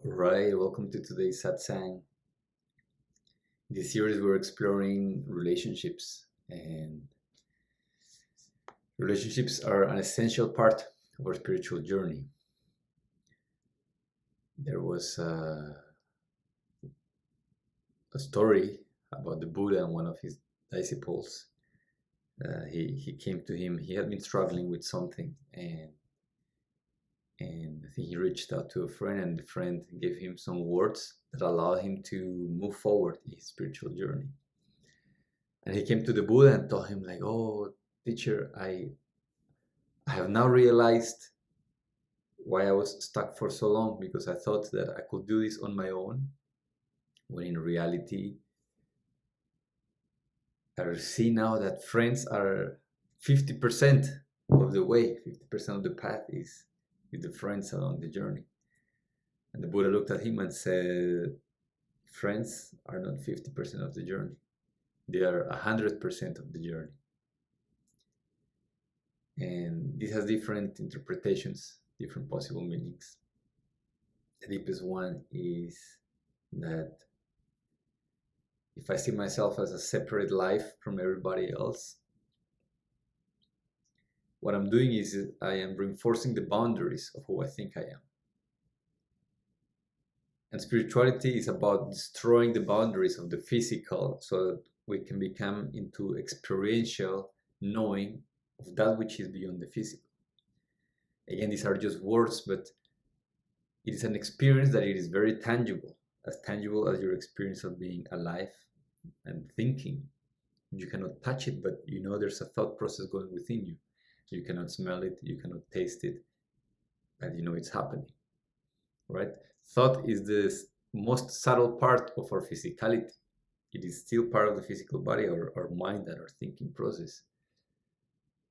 Right, welcome to today's satsang. In this series, we're exploring relationships, and relationships are an essential part of our spiritual journey. There was a story about the Buddha and one of his disciples. He came to him. He had been struggling with something, and I think he reached out to a friend, and the friend gave him some words that allowed him to move forward in his spiritual journey. And he came to the Buddha and told him, like, "Oh, teacher, I have now realized why I was stuck for so long, because I thought that I could do this on my own, when in reality, I see now that friends are 50% of the way, 50% of the path is with the friends along the journey." And the Buddha looked at him and said, "Friends are not 50% of the journey. They are 100% of the journey." And this has different interpretations, different possible meanings. The deepest one is that if I see myself as a separate life from everybody else, what I'm doing is I am reinforcing the boundaries of who I think I am. And spirituality is about destroying the boundaries of the physical so that we can become into experiential knowing of that which is beyond the physical. Again, these are just words, but it is an experience that it is very tangible as your experience of being alive and thinking. You cannot touch it, but you know there's a thought process going within you. You cannot smell it, you cannot taste it, but you know it's happening, right? Thought is the most subtle part of our physicality. It is still part of the physical body, our mind and our thinking process.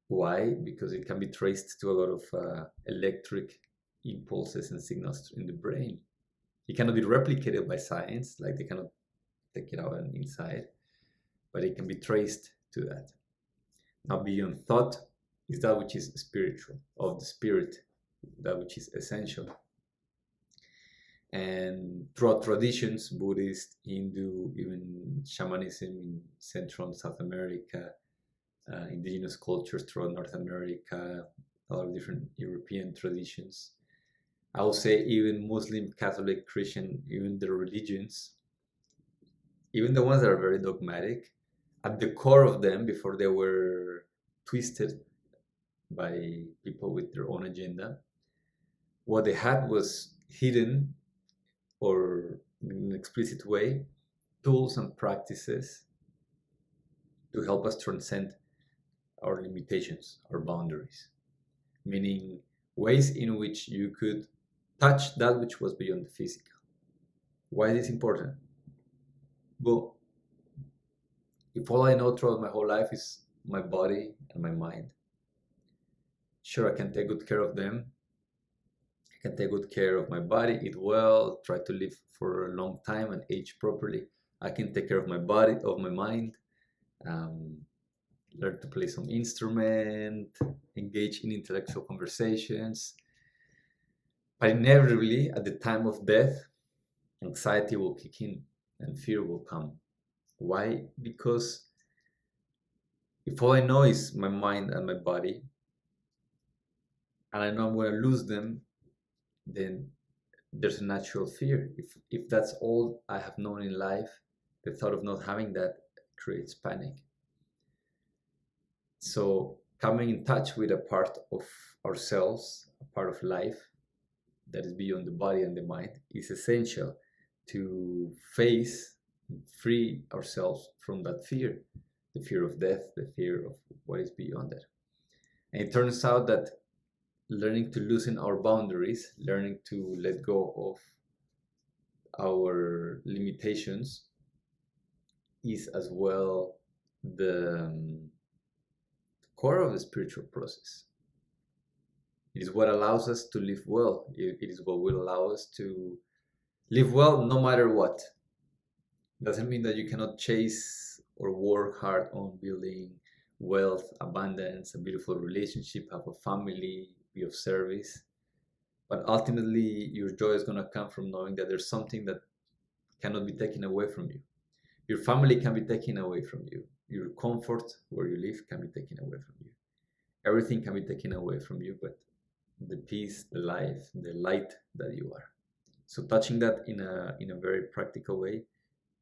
Why? Because it can be traced to a lot of electric impulses and signals in the brain. It cannot be replicated by science, like they cannot take it out and inside, but it can be traced to that. Now, beyond thought is that which is spiritual, of the spirit, that which is essential. And throughout traditions, Buddhist, Hindu, even shamanism in Central and South America, indigenous cultures throughout North America, a lot of different European traditions, I would say even Muslim, Catholic, Christian, even the religions, even the ones that are very dogmatic, at the core of them, before they were twisted by people with their own agenda, what they had was hidden, or in an explicit way, tools and practices to help us transcend our limitations, our boundaries. Meaning ways in which you could touch that which was beyond the physical. Why is this important? Well, if all I know throughout my whole life is my body and my mind, sure, I can take good care of them. I can take good care of my body, eat well, try to live for a long time and age properly. I can take care of my body, of my mind, learn to play some instrument, engage in intellectual conversations. But inevitably, at the time of death, anxiety will kick in and fear will come. Why? Because if all I know is my mind and my body, and I know I'm going to lose them, then there's a natural fear. If that's all I have known in life, the thought of not having that creates panic. So coming in touch with a part of ourselves, a part of life that is beyond the body and the mind, is essential to face and free ourselves from that fear, the fear of death, the fear of what is beyond that. And it turns out that learning to loosen our boundaries, learning to let go of our limitations, is as well the core of the spiritual process. It is what allows us to live well. It is what will allow us to live well no matter what. Doesn't mean that you cannot chase or work hard on building wealth, abundance, a beautiful relationship, have a family, be of service. But ultimately, your joy is going to come from knowing that there's something that cannot be taken away from you. Your family can be taken away from you. Your comfort where you live can be taken away from you. Everything can be taken away from you, but the peace, the life, the light that you are. So touching that in a very practical way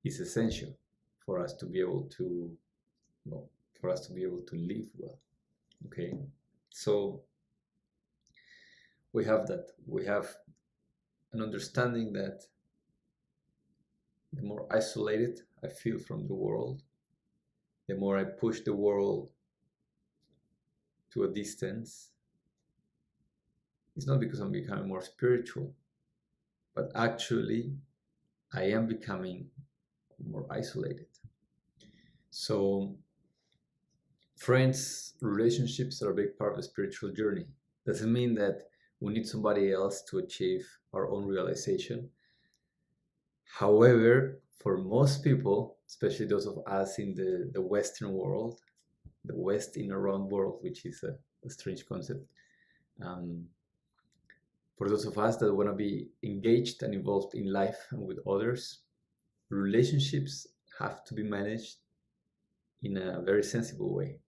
is essential for us to be able to, well, for us to be able to live well. Okay, so we have that. We have an understanding that the more isolated I feel from the world, the more I push the world to a distance. It's not because I'm becoming more spiritual, but actually I am becoming more isolated. So friends, relationships are a big part of the spiritual journey. Doesn't mean that we need somebody else to achieve our own realization. However, for most people, especially those of us in the Western world, the West in a round world, which is a strange concept, for those of us that want to be engaged and involved in life and with others, relationships have to be managed in a very sensible way.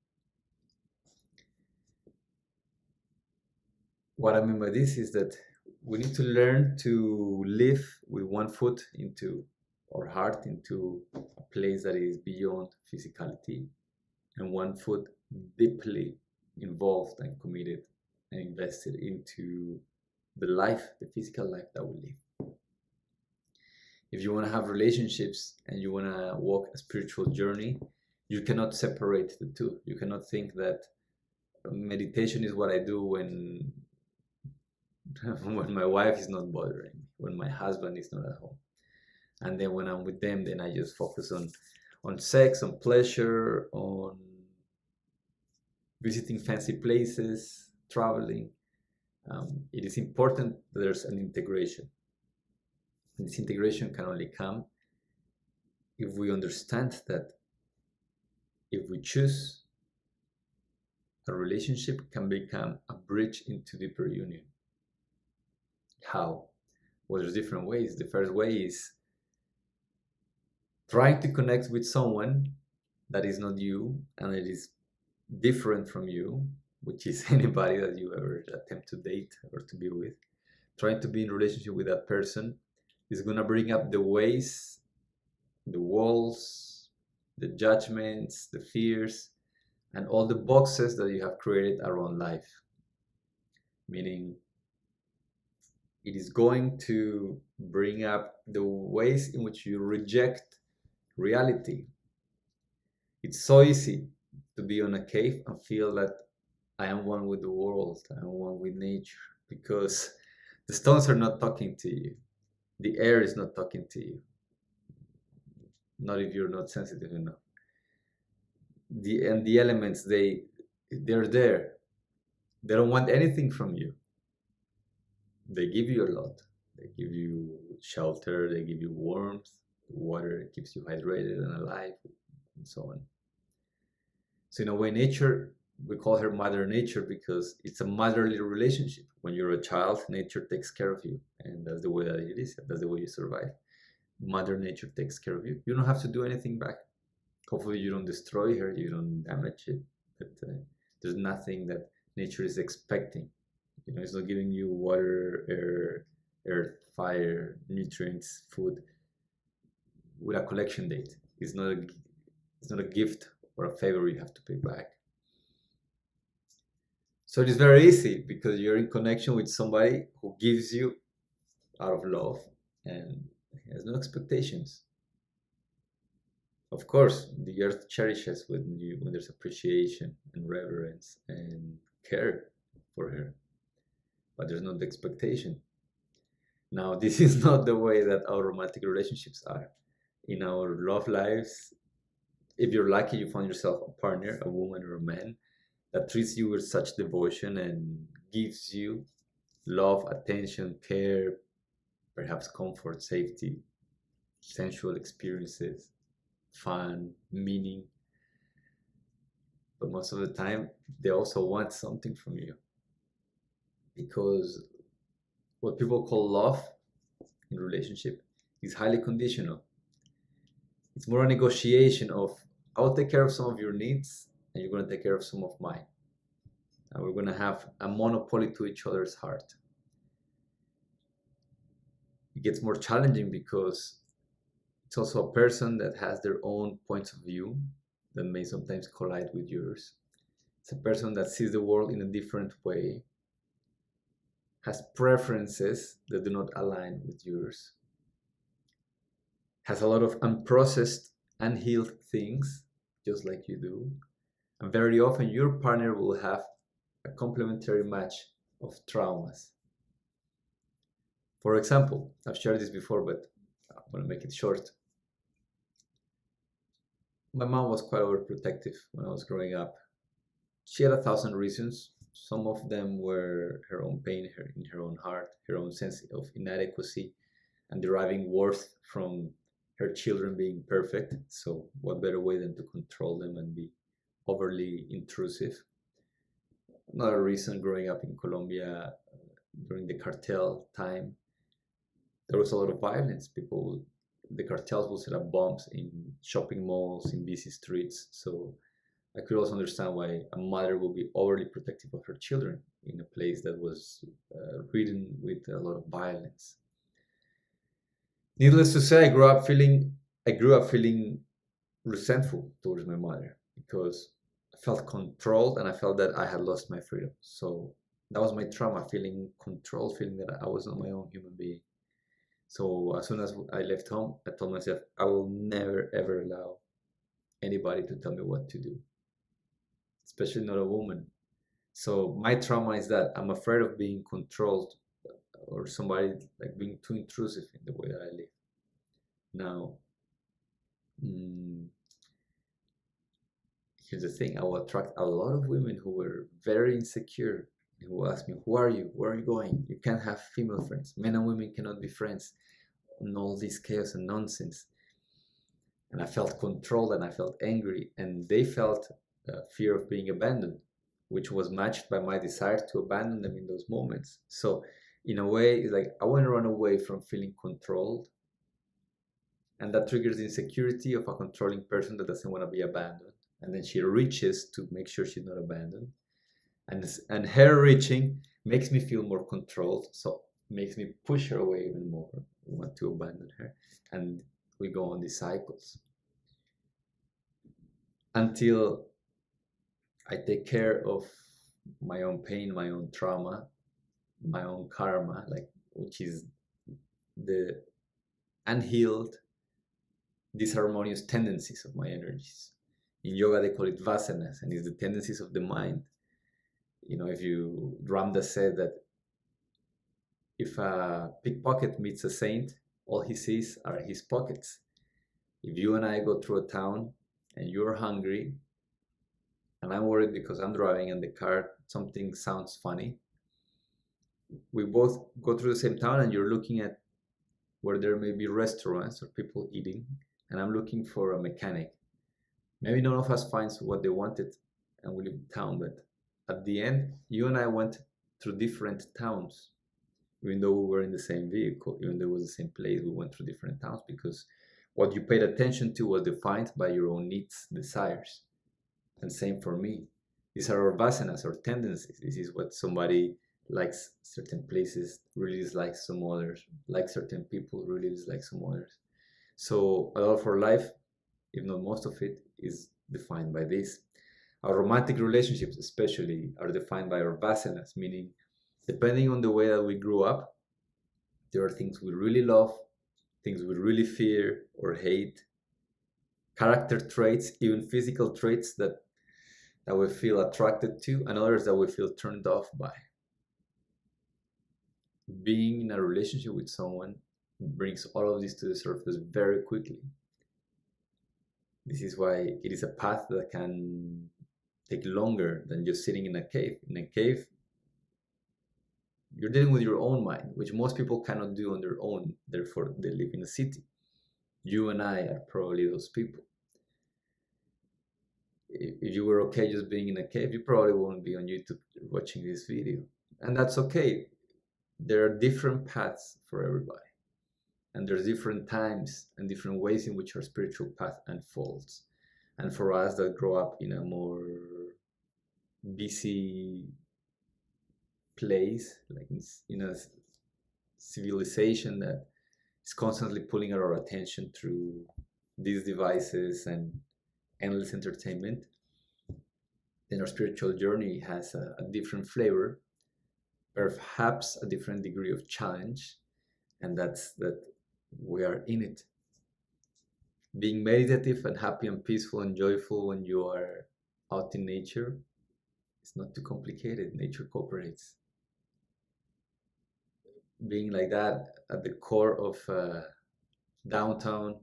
What I mean by this is that we need to learn to live with one foot into our heart, into a place that is beyond physicality, and one foot deeply involved and committed and invested into the life, the physical life that we live. If you want to have relationships and you want to walk a spiritual journey, you cannot separate the two. You cannot think that meditation is what I do when my wife is not bothering me, when my husband is not at home. And then when I'm with them, then I just focus on sex, on pleasure, on visiting fancy places, traveling. It is important that there's an integration. And this integration can only come if we understand that if we choose, a relationship can become a bridge into deeper union. How? Well, there's different ways. The first way is trying to connect with someone that is not you and it is different from you, which is anybody that you ever attempt to date or to be with. Trying to be in relationship with that person is going to bring up the ways, the walls, the judgments, the fears, and all the boxes that you have created around life. Meaning, it is going to bring up the ways in which you reject reality. It's so easy to be on a cave and feel that I am one with the world, I am one with nature, because the stones are not talking to you. The air is not talking to you. Not if you're not sensitive enough. The elements, they're there. They don't want anything from you. They give you a lot. They give you shelter, they give you warmth, water keeps you hydrated and alive, and so on. So in a way, nature, we call her Mother Nature because it's a motherly relationship. When you're a child, nature takes care of you, and that's the way that it is. That's the way you survive. Mother Nature takes care of you. You don't have to do anything back. Hopefully, you don't destroy her, you don't damage it. But there's nothing that nature is expecting. You know, it's not giving you water, air, earth, fire, nutrients, food with a collection date. It's not a gift or a favor you have to pay back. So it is very easy because you're in connection with somebody who gives you out of love and has no expectations. Of course, the earth cherishes when there's appreciation and reverence and care for her, but there's not the expectation. Now, this is not the way that our romantic relationships are. In our love lives, if you're lucky, you find yourself a partner, a woman or a man that treats you with such devotion and gives you love, attention, care, perhaps comfort, safety, sensual experiences, fun, meaning. But most of the time, they also want something from you. Because what people call love in relationship is highly conditional. It's more a negotiation of, I'll take care of some of your needs and you're going to take care of some of mine. And we're going to have a monopoly to each other's heart. It gets more challenging because it's also a person that has their own points of view that may sometimes collide with yours. It's a person that sees the world in a different way, has preferences that do not align with yours, has a lot of unprocessed, unhealed things, just like you do. And very often your partner will have a complementary match of traumas. For example, I've shared this before, but I want to make it short. My mom was quite overprotective when I was growing up. She had 1,000 reasons. Some of them were her own pain in her own heart, her own sense of inadequacy, and deriving worth from her children being perfect. So what better way than to control them and be overly intrusive? Another reason, growing up in Colombia during the cartel time, there was a lot of violence. The cartels will set up bombs in shopping malls, in busy streets. So I could also understand why a mother would be overly protective of her children in a place that was ridden with a lot of violence. Needless to say, I grew up feeling resentful towards my mother because I felt controlled and I felt that I had lost my freedom. So that was my trauma, feeling controlled, feeling that I was not my own human being. So as soon as I left home, I told myself I will never ever allow anybody to tell me what to do, especially not a woman. So my trauma is that I'm afraid of being controlled or somebody like being too intrusive in the way that I live. Now, here's the thing: I will attract a lot of women who were very insecure, who will ask me, "Who are you? Where are you going? You can't have female friends. Men and women cannot be friends." And all this chaos and nonsense. And I felt controlled and I felt angry, and they felt fear of being abandoned, which was matched by my desire to abandon them in those moments. So, in a way, it's like I want to run away from feeling controlled, and that triggers the insecurity of a controlling person that doesn't want to be abandoned. And then she reaches to make sure she's not abandoned, and her reaching makes me feel more controlled, so makes me push her away even more, want to abandon her, and we go on these cycles until I take care of my own pain, my own trauma, my own karma, like, which is the unhealed, disharmonious tendencies of my energies. In yoga, they call it vasanas, and it's the tendencies of the mind. You know, if you Ramdas said that if a pickpocket meets a saint, all he sees are his pockets. If you and I go through a town and you're hungry, and I'm worried because I'm driving and the car, something sounds funny, we both go through the same town and you're looking at where there may be restaurants or people eating, and I'm looking for a mechanic. Maybe none of us finds what they wanted and we leave town, but at the end, you and I went through different towns. Even though we were in the same vehicle, even though it was the same place, we went through different towns because what you paid attention to was defined by your own needs, desires. And same for me. These are our vasanas, our tendencies. This is what somebody likes certain places, really dislikes some others, likes certain people, really dislikes some others. So a lot of our life, if not most of it, is defined by this. Our romantic relationships especially are defined by our vasanas, meaning depending on the way that we grew up, there are things we really love, things we really fear or hate, character traits, even physical traits that we feel attracted to, and others that we feel turned off by. Being in a relationship with someone brings all of this to the surface very quickly. This is why it is a path that can take longer than just sitting in a cave. In a cave, you're dealing with your own mind, which most people cannot do on their own. Therefore, they live in a city. You and I are probably those people. If you were okay just being in a cave, you probably won't be on YouTube watching this video. And that's okay. there are different paths for everybody, and there's different times and different ways in which our spiritual path unfolds. And for us that grow up in a more busy place, like in a civilization that is constantly pulling our attention through these devices and endless entertainment, then our spiritual journey has a different flavor, perhaps a different degree of challenge, and that's that we are in it. Being meditative and happy and peaceful and joyful when you are out in nature is not too complicated. Nature cooperates. Being like that at the core of downtown,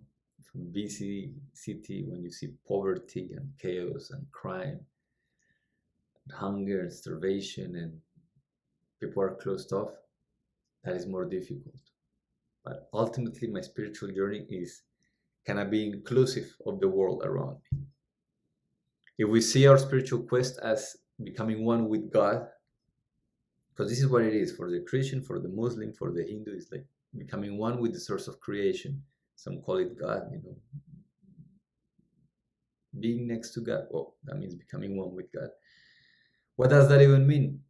busy city, when you see poverty and chaos and crime, and hunger and starvation, and people are closed off, that is more difficult. But ultimately, my spiritual journey is, can I be inclusive of the world around me? If we see our spiritual quest as becoming one with God, because this is what it is for the Christian, for the Muslim, for the Hindu, it's like becoming one with the source of creation. Some call it God, being next to God. Oh, that means becoming one with God. What does that even mean,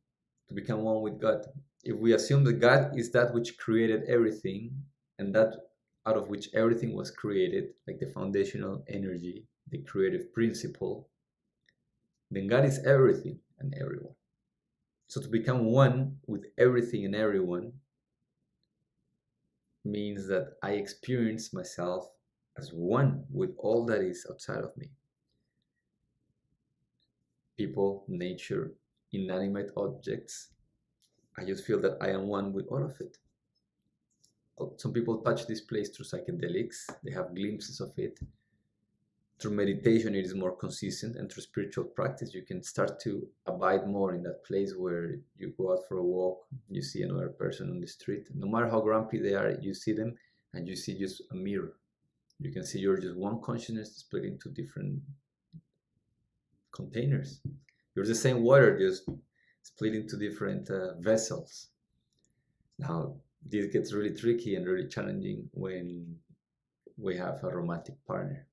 to become one with God? If we assume that God is that which created everything, and that out of which everything was created, like the foundational energy, the creative principle, then God is everything and everyone. So to become one with everything and everyone means that I experience myself as one with all that is outside of me. People, nature, inanimate objects. I just feel that I am one with all of it. Some people touch this place through psychedelics. They have glimpses of it. Through meditation, it is more consistent, and through spiritual practice, you can start to abide more in that place where you go out for a walk, you see another person on the street. No matter how grumpy they are, you see them, and you see just a mirror. You can see you're just one consciousness split into different containers. You're the same water, just split into different vessels. Now, this gets really tricky and really challenging when we have a romantic partner.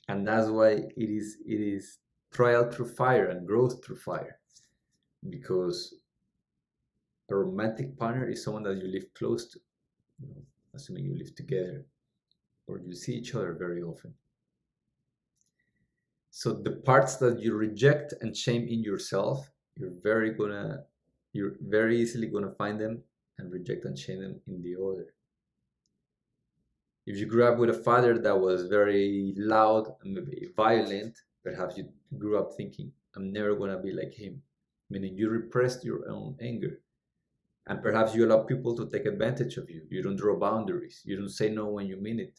And that's why it is trial through fire and growth through fire, because a romantic partner is someone that you live close to, assuming you live together or you see each other very often. So the parts that you reject and shame in yourself, you're very easily gonna find them and reject and shame them in the other. If you grew up with a father that was very loud and maybe violent, perhaps you grew up thinking, I'm never going to be like him. Meaning you repressed your own anger. And perhaps you allow people to take advantage of you. You don't draw boundaries. You don't say no when you mean it.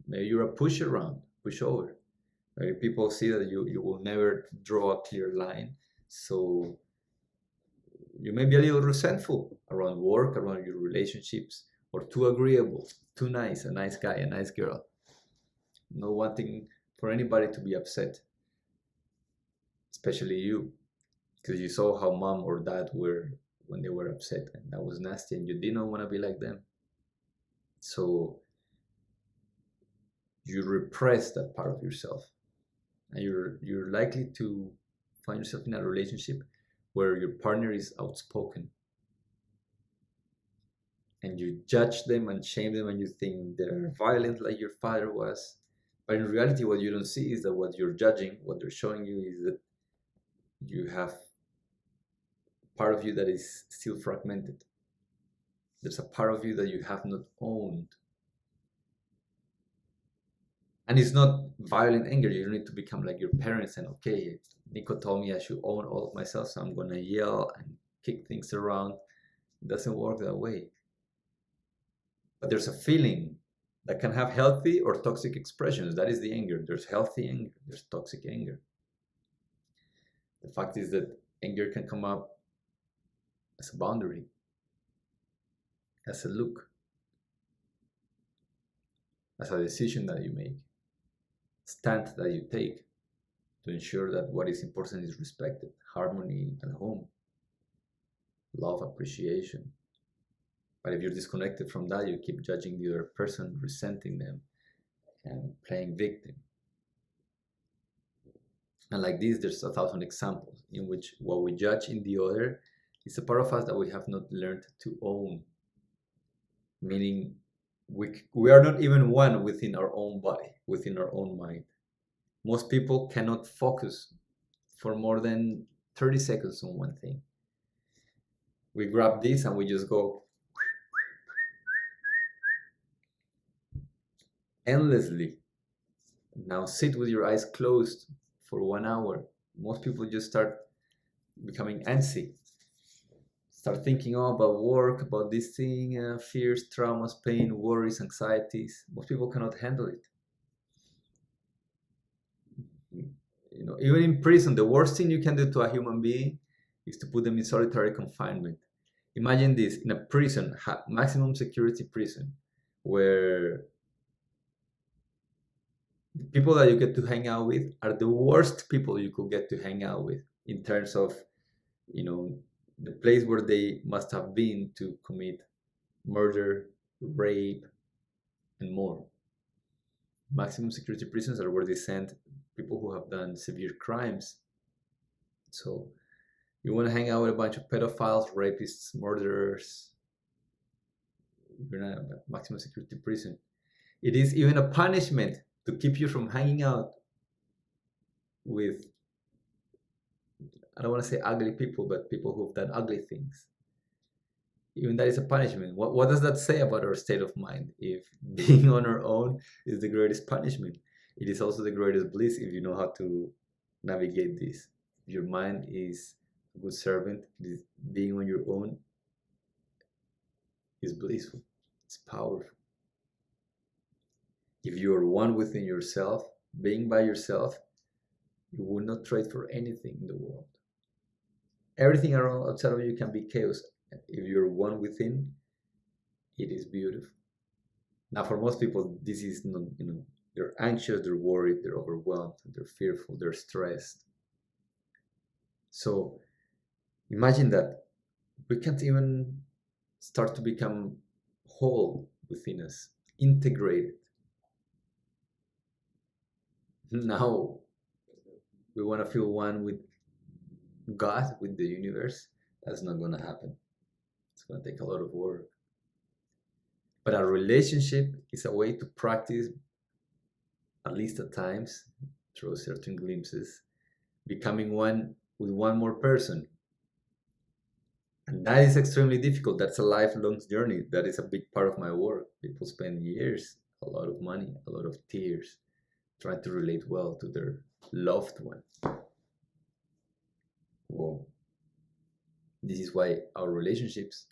Maybe you're a pushover. Maybe people see that you will never draw a clear line. So you may be a little resentful around work, around your relationships, or too agreeable, too nice, a nice guy, a nice girl. Not wanting for anybody to be upset, especially you, because you saw how mom or dad were when they were upset, and that was nasty, and you didn't want to be like them. So you repress that part of yourself, and you're likely to find yourself in a relationship where your partner is outspoken, and you judge them and shame them, and you think they're violent like your father was. But in reality, what you don't see is that what you're judging, what they're showing you, is that you have part of you that is still fragmented. There's a part of you that you have not owned. And it's not violent anger. You don't need to become like your parents and, okay, Nico told me I should own all of myself, so I'm going to yell and kick things around. It doesn't work that way. But there's a feeling that can have healthy or toxic expressions. That is the anger. There's healthy anger, there's toxic anger. The fact is that anger can come up as a boundary, as a look, as a decision that you make, stand that you take to ensure that what is important is respected, harmony at home, love, appreciation, But if you're disconnected from that, you keep judging the other person, resenting them, and playing victim. And like this, there's 1,000 examples in which what we judge in the other is a part of us that we have not learned to own. Meaning, we are not even one within our own body, within our own mind. Most people cannot focus for more than 30 seconds on one thing. We grab this and we just go endlessly. Now sit with your eyes closed for 1 hour. Most people just start becoming antsy. Start thinking about work, about this thing, fears, traumas, pain, worries, anxieties. Most people cannot handle it. Even in prison, the worst thing you can do to a human being is to put them in solitary confinement. Imagine this, in a prison, maximum security prison, where the people that you get to hang out with are the worst people you could get to hang out with in terms of, the place where they must have been to commit murder, rape, and more. Maximum security prisons are where they send people who have done severe crimes. So you want to hang out with a bunch of pedophiles, rapists, murderers, you're in a maximum security prison. It is even a punishment to keep you from hanging out with, I don't want to say ugly people, but people who've done ugly things. Even that is a punishment. What does that say about our state of mind? If being on our own is the greatest punishment, it is also the greatest bliss if you know how to navigate this. If your mind is a good servant, being on your own is blissful. It's powerful. If you are one within yourself, being by yourself, you will not trade for anything in the world. Everything around outside of you can be chaos. If you're one within, it is beautiful. Now, for most people, this is not, they're anxious, they're worried, they're overwhelmed, they're fearful, they're stressed. So imagine that we can't even start to become whole within us, integrated. Now we want to feel one with God, with the universe. That's not going to happen. It's going to take a lot of work. But a relationship is a way to practice, at least at times, through certain glimpses, becoming one with one more person. And that is extremely difficult. That's a lifelong journey. That is a big part of my work. People spend years, a lot of money, a lot of tears, trying to relate well to their loved one. Whoa. This is why our relationships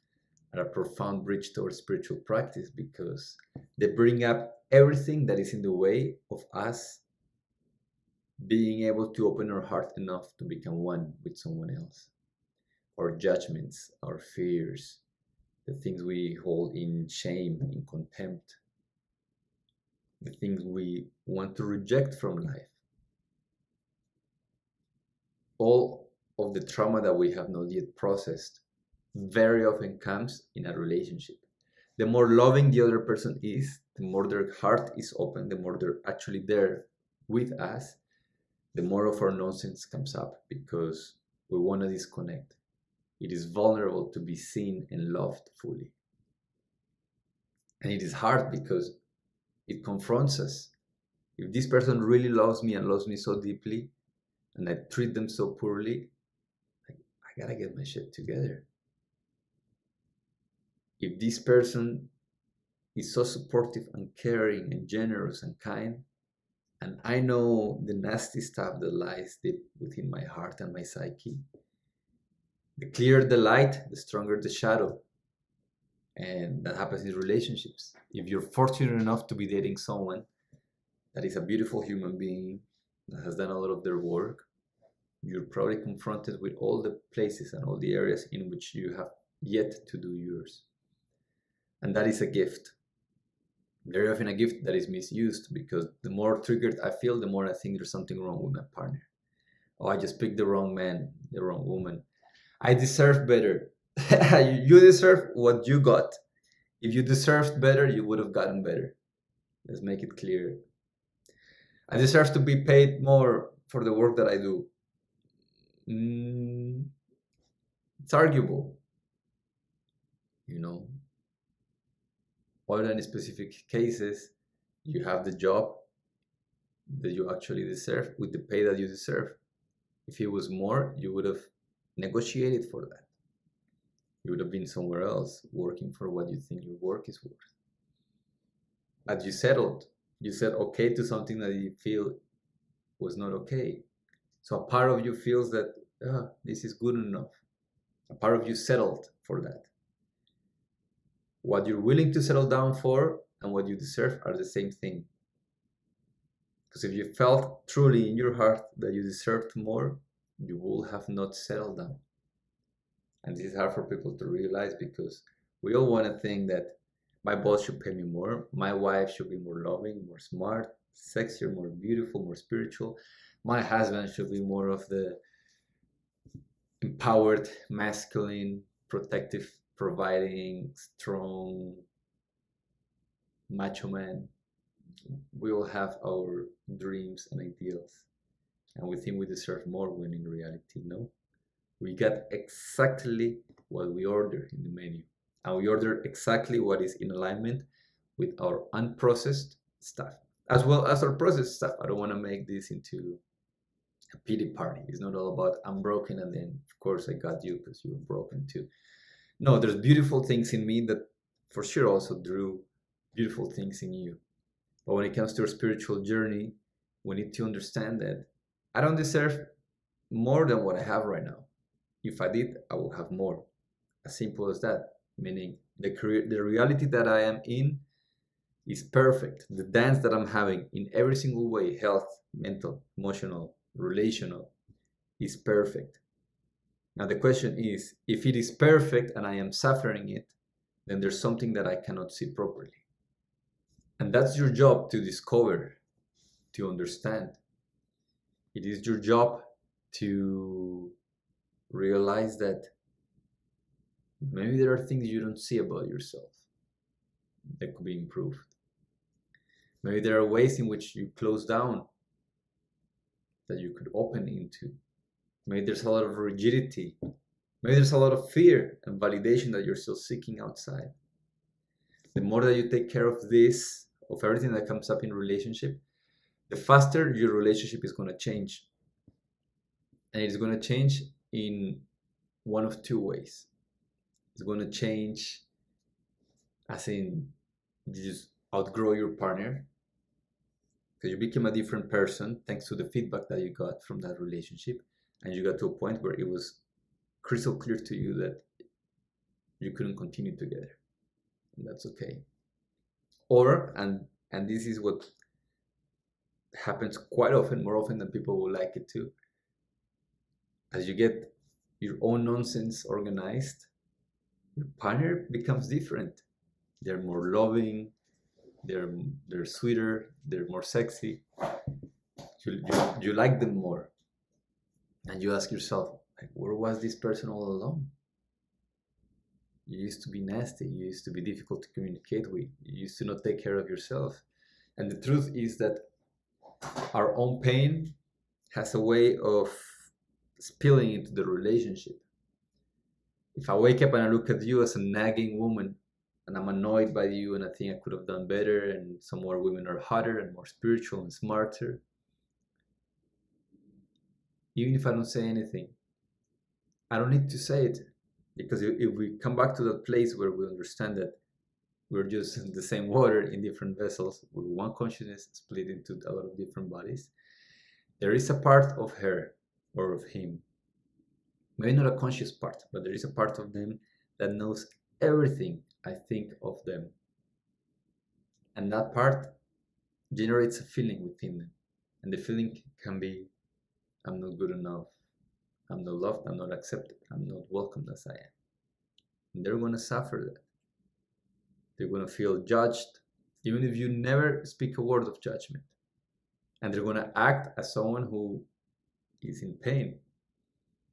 are a profound bridge towards spiritual practice, because they bring up everything that is in the way of us being able to open our heart enough to become one with someone else. Our judgments, our fears, the things we hold in shame, in contempt, the things we want to reject from life. All of the trauma that we have not yet processed very often comes in a relationship. The more loving the other person is, the more their heart is open, the more they're actually there with us, the more of our nonsense comes up, because we want to disconnect. It is vulnerable to be seen and loved fully. And it is hard because it confronts us. If this person really loves me and loves me so deeply, and I treat them so poorly, I gotta get my shit together. If this person is so supportive and caring and generous and kind, and I know the nasty stuff that lies deep within my heart and my psyche, the clearer the light, the stronger the shadow. And that happens in relationships. If you're fortunate enough to be dating someone that is a beautiful human being, that has done a lot of their work, you're probably confronted with all the places and all the areas in which you have yet to do yours. And that is a gift. Very often a gift that is misused, because the more triggered I feel, the more I think there's something wrong with my partner. Oh, I just picked the wrong man, the wrong woman. I deserve better. You deserve what you got. If you deserved better, you would have gotten better. Let's make it clear. I deserve to be paid more for the work that I do. It's arguable, you know. Other than specific cases, you have the job that you actually deserve with the pay that you deserve. If it was more, you would have negotiated for that. You would have been somewhere else working for what you think your work is worth. But you settled. You said okay to something that you feel was not okay. So a part of you feels that this is good enough. A part of you settled for that. What you're willing to settle down for and what you deserve are the same thing. Because if you felt truly in your heart that you deserved more, you would have not settled down. And this is hard for people to realize because we all want to think that my boss should pay me more, my wife should be more loving, more smart, sexier, more beautiful, more spiritual. My husband should be more of the empowered, masculine, protective, providing, strong, macho man. We all have our dreams and ideals, and we think we deserve more when in reality, no. We get exactly what we order in the menu, and we order exactly what is in alignment with our unprocessed stuff, as well as our processed stuff. I don't want to make this into a pity party. It's not all about I'm broken and then of course I got you because you were broken too. No, there's beautiful things in me that for sure also drew beautiful things in you. But when it comes to our spiritual journey, we need to understand that I don't deserve more than what I have right now. If I did, I will have more. As simple as that. Meaning the reality that I am in is perfect. The dance that I'm having in every single way, health, mental, emotional, relational, is perfect. Now the question is, if it is perfect and I am suffering it, then there's something that I cannot see properly. And that's your job to discover, to understand. It is your job to realize that maybe there are things you don't see about yourself that could be improved. Maybe there are ways in which you close down that you could open into. Maybe there's a lot of rigidity. Maybe there's a lot of fear and validation that you're still seeking outside. The more that you take care of this, of everything that comes up in relationship, the faster your relationship is going to change. And it's going to change in one of two ways. It's going to change as in you just outgrow your partner because you became a different person thanks to the feedback that you got from that relationship, and you got to a point where it was crystal clear to you that you couldn't continue together, and that's okay. Or and this is what happens quite often, more often than people would like it to, as you get your own nonsense organized, your partner becomes different. They're more loving, they're sweeter, they're more sexy. You like them more, and you ask yourself, like, where was this person all along? You used to be nasty, you used to be difficult to communicate with, you used to not take care of yourself. And the truth is that our own pain has a way of spilling into the relationship. If I wake up and I look at you as a nagging woman and I'm annoyed by you and I think I could have done better and some more women are hotter and more spiritual and smarter, even if I don't say anything, I don't need to say it, because if we come back to that place where we understand that we're just the same water in different vessels with one consciousness split into a lot of different bodies, there is a part of her or of him, maybe not a conscious part, but there is a part of them that knows everything I think of them. And that part generates a feeling within them. And the feeling can be, I'm not good enough, I'm not loved, I'm not accepted, I'm not welcomed as I am. And they're going to suffer that. They're going to feel judged, even if you never speak a word of judgment. And they're going to act as someone who is in pain.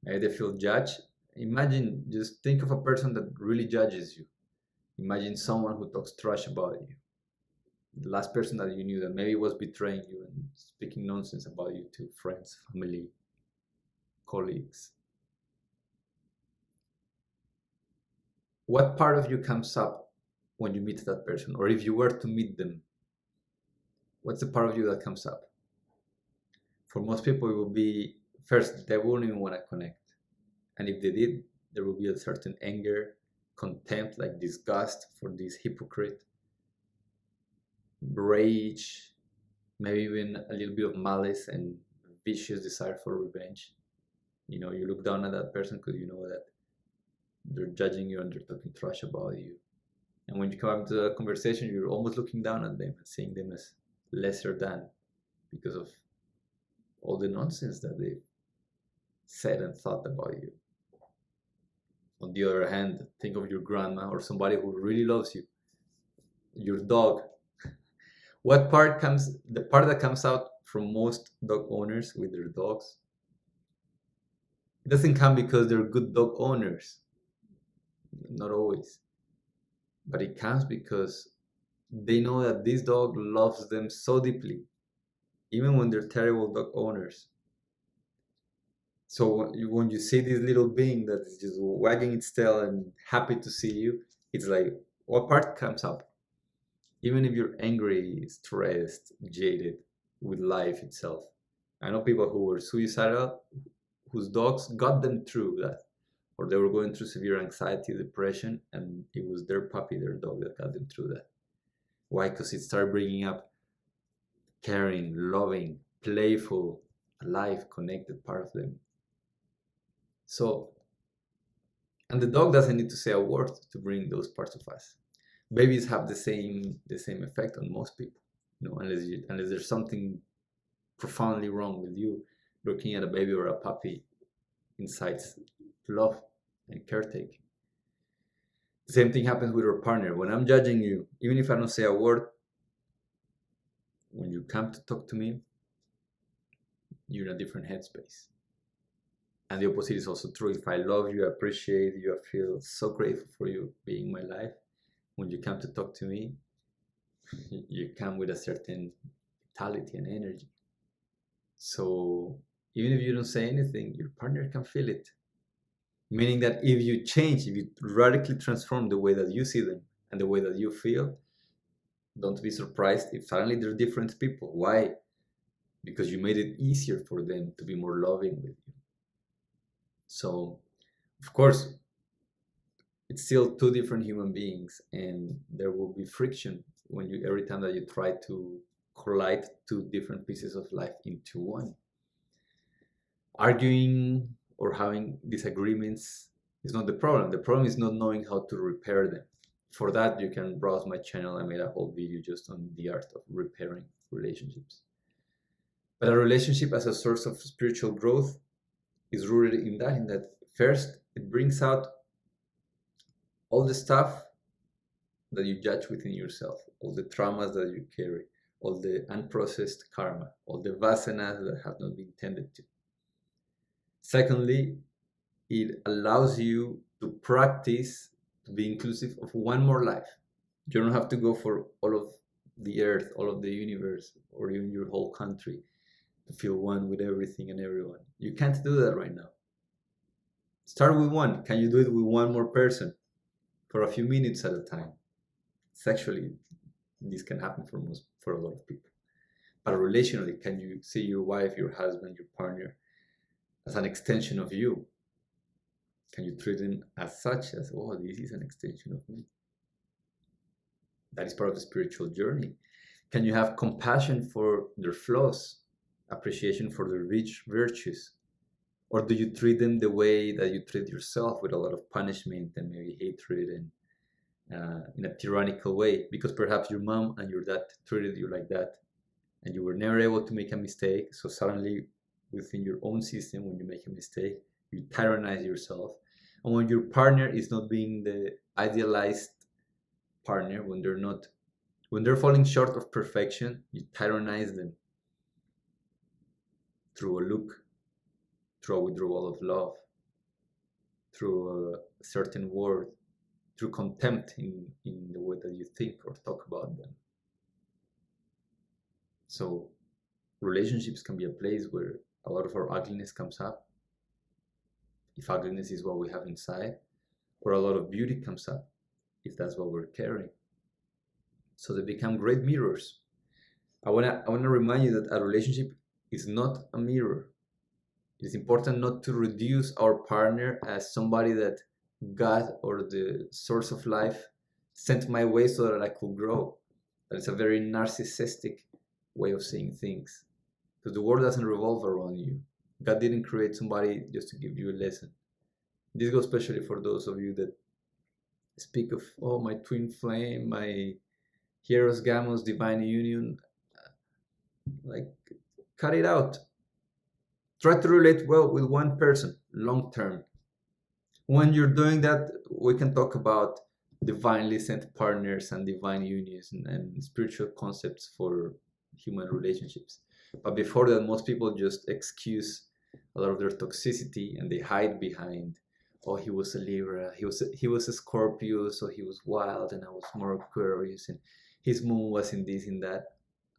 Maybe they feel judged. Imagine, just think of a person that really judges you. Imagine someone who talks trash about you. The last person that you knew that maybe was betraying you and speaking nonsense about you to friends, family, colleagues. What part of you comes up when you meet that person? Or if you were to meet them, what's the part of you that comes up? For most people, it will be first, they won't even want to connect. And if they did, there will be a certain anger, contempt, like disgust for this hypocrite, rage, maybe even a little bit of malice and vicious desire for revenge. You know, you look down at that person because you know that they're judging you and they're talking trash about you. And when you come to a conversation, you're almost looking down at them and seeing them as lesser than because of all the nonsense that they said and thought about you. On the other hand, think of your grandma or somebody who really loves you, your dog. What part comes, the part that comes out from most dog owners with their dogs, it doesn't come because they're good dog owners, not always, but it comes because they know that this dog loves them so deeply, even when they're terrible dog owners. So when you see this little being that is just wagging its tail and happy to see you, it's like, what part comes up? Even if you're angry, stressed, jaded with life itself. I know people who were suicidal, whose dogs got them through that, or they were going through severe anxiety, depression, and it was their puppy, their dog, that got them through that. Why? Because it started bringing up caring, loving, playful, alive, connected part of them. So, and the dog doesn't need to say a word to bring those parts of us. Babies have the same effect on most people, you know, unless there's something profoundly wrong with you. Looking at a baby or a puppy incites love and caretaking. The same thing happens with our partner. When I'm judging you, even if I don't say a word, when you come to talk to me, you're in a different headspace. And the opposite is also true. If I love you, appreciate you, I feel so grateful for you being in my life, when you come to talk to me, you come with a certain vitality and energy. So even if you don't say anything, your partner can feel it. Meaning that if you change, if you radically transform the way that you see them and the way that you feel, don't be surprised if suddenly they're different people. Why? Because you made it easier for them to be more loving with you. So, of course, it's still two different human beings, and there will be friction when you every time that you try to collide two different pieces of life into one. Arguing or having disagreements is not the problem. The problem is not knowing how to repair them. For that, you can browse my channel. I made a whole video just on the art of repairing relationships. But a relationship as a source of spiritual growth is rooted in that first, it brings out all the stuff that you judge within yourself, all the traumas that you carry, all the unprocessed karma, all the vasanas that have not been tended to. Secondly, it allows you to practice to be inclusive of one more life. You don't have to go for all of the earth, all of the universe, or even your whole country to feel one with everything and everyone. You can't do that right now. Start with one. Can you do it with one more person for a few minutes at a time? Sexually, this can happen for a lot of people. But relationally, can you see your wife, your husband, your partner as an extension of you? Can you treat them as such, as, oh, this is an extension of me? That is part of the spiritual journey. Can you have compassion for their flaws, appreciation for their rich virtues? Or do you treat them the way that you treat yourself, with a lot of punishment and maybe hatred and in a tyrannical way? Because perhaps your mom and your dad treated you like that, and you were never able to make a mistake. So suddenly, within your own system, when you make a mistake, you tyrannize yourself. And when your partner is not being the idealized partner, when they're falling short of perfection, you tyrannize them through a look, through a withdrawal of love, through a certain word, through contempt in the way that you think or talk about them. So relationships can be a place where a lot of our ugliness comes up, if ugliness is what we have inside, or a lot of beauty comes up, if that's what we're carrying. So they become great mirrors. I wanna remind you that a relationship is not a mirror. It is important not to reduce our partner as somebody that God or the source of life sent my way so that I could grow. That is a very narcissistic way of seeing things. Because the world doesn't revolve around you. God didn't create somebody just to give you a lesson. This goes especially for those of you that speak of, oh, my twin flame, my Hieros Gamos divine union. Like, cut it out. Try to relate well with one person long term. When you're doing that, we can talk about divinely sent partners and divine unions and spiritual concepts for human relationships. But before that, most people just excuse a lot of their toxicity and they hide behind, oh, he was a Libra, he was a Scorpio, so he was wild, and I was more Aquarius, and his moon was in this and that.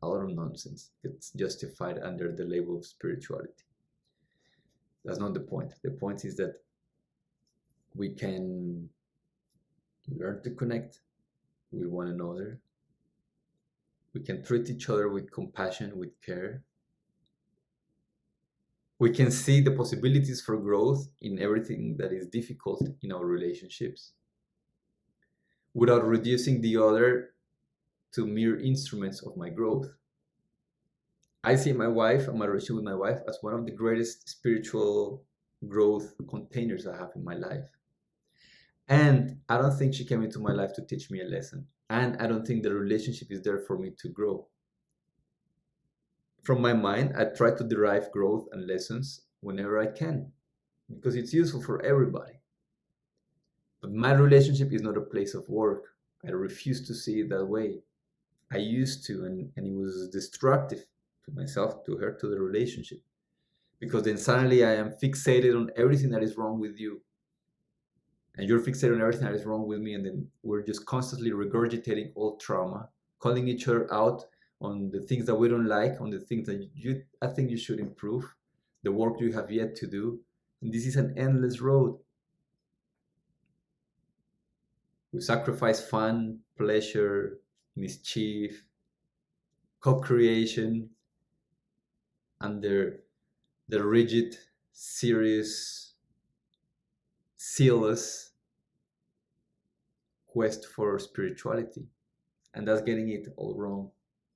A lot of nonsense. It's justified under the label of spirituality. That's not the point. The point is that we can learn to connect with one another. We can treat each other with compassion, with care. We can see the possibilities for growth in everything that is difficult in our relationships without reducing the other to mere instruments of my growth. I see my wife and my relationship with my wife as one of the greatest spiritual growth containers I have in my life. And I don't think she came into my life to teach me a lesson. And I don't think the relationship is there for me to grow. From my mind, I try to derive growth and lessons whenever I can, because it's useful for everybody. But my relationship is not a place of work. I refuse to see it that way. I used to, and it was destructive to myself, to her, to the relationship. Because then suddenly I am fixated on everything that is wrong with you. And you're fixated on everything that is wrong with me, and then we're just constantly regurgitating old trauma, calling each other out on the things that we don't like, on the things that I think you should improve, the work you have yet to do. And this is an endless road. We sacrifice fun, pleasure, mischief, co-creation under the rigid, serious, zealous quest for spirituality. And that's getting it all wrong.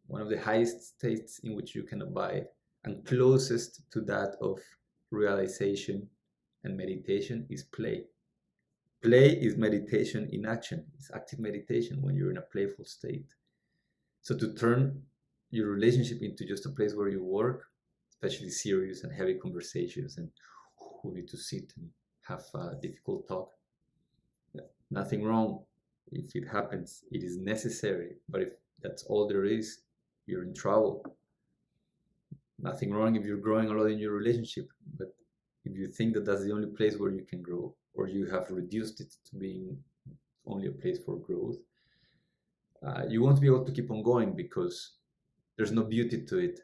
One of the highest states in which you can abide and closest to that of realization and meditation is play. Play is meditation in action. It's active meditation when you're in a playful state. So to turn your relationship into just a place where you work, especially serious and heavy conversations and who need to sit and have a difficult talk, nothing wrong. If it happens, it is necessary. But if that's all there is, you're in trouble. Nothing wrong if you're growing a lot in your relationship. But if you think that that's the only place where you can grow, or you have reduced it to being only a place for growth, you won't be able to keep on going because there's no beauty to it.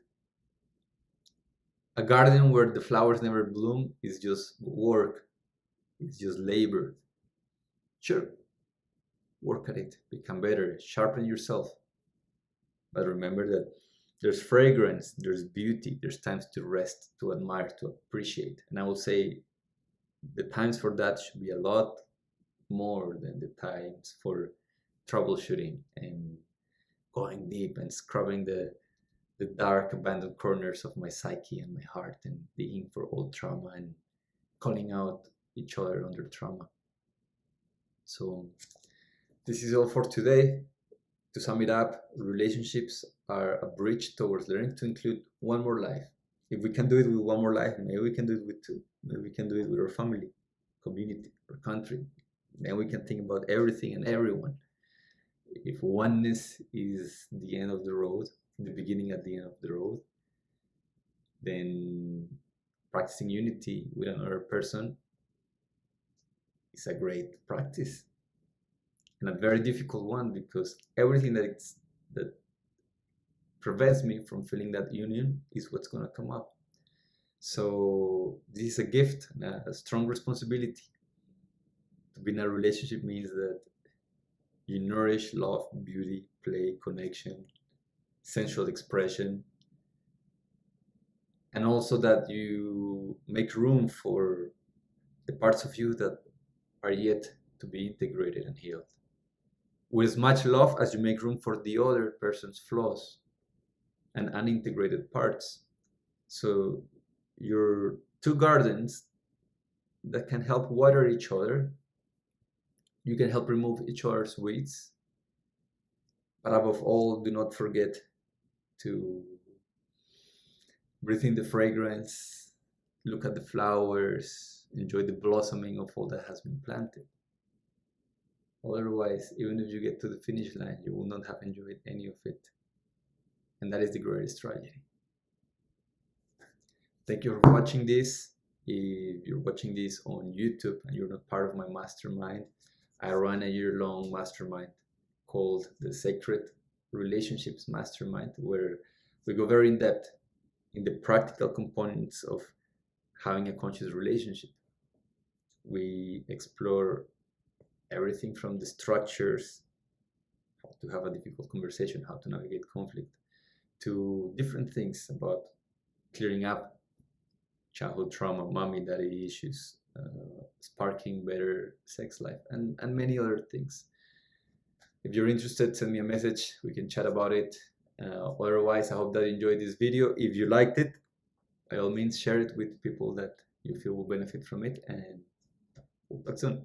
A garden where the flowers never bloom is just work. It's just labor. Sure, work at it, become better, sharpen yourself. But remember that there's fragrance, there's beauty, there's times to rest, to admire, to appreciate. And I will say the times for that should be a lot more than the times for troubleshooting and going deep and scrubbing the dark abandoned corners of my psyche and my heart and digging for old trauma and calling out each other under trauma. So this is all for today. To sum it up, relationships are a bridge towards learning to include one more life. If we can do it with one more life, maybe we can do it with two. Maybe we can do it with our family, community, or country. Then we can think about everything and everyone. If oneness is the end of the road, the beginning at the end of the road, then practicing unity with another person is a great practice. and a very difficult one, because everything that prevents me from feeling that union is what's going to come up. So this is a gift, a strong responsibility. To be in a relationship means that you nourish love, beauty, play, connection, sensual expression, and also that you make room for the parts of you that are yet to be integrated and healed. With as much love as you make room for the other person's flaws and unintegrated parts. So you're two gardens that can help water each other. You can help remove each other's weeds. But above all, do not forget to breathe in the fragrance, look at the flowers, enjoy the blossoming of all that has been planted. Otherwise, even if you get to the finish line, you will not have enjoyed any of it. And that is the greatest tragedy. Thank you for watching this. If you're watching this on YouTube and you're not part of my mastermind, I run a year-long mastermind called the Sacred Relationships Mastermind, where we go very in depth in the practical components of having a conscious relationship. We explore everything from the structures, how to have a difficult conversation, how to navigate conflict, to different things about clearing up childhood trauma, mommy, daddy issues, sparking better sex life, and many other things. If you're interested, send me a message. We can chat about it. Otherwise, I hope that you enjoyed this video. If you liked it, by all means, share it with people that you feel will benefit from it. And we'll talk soon.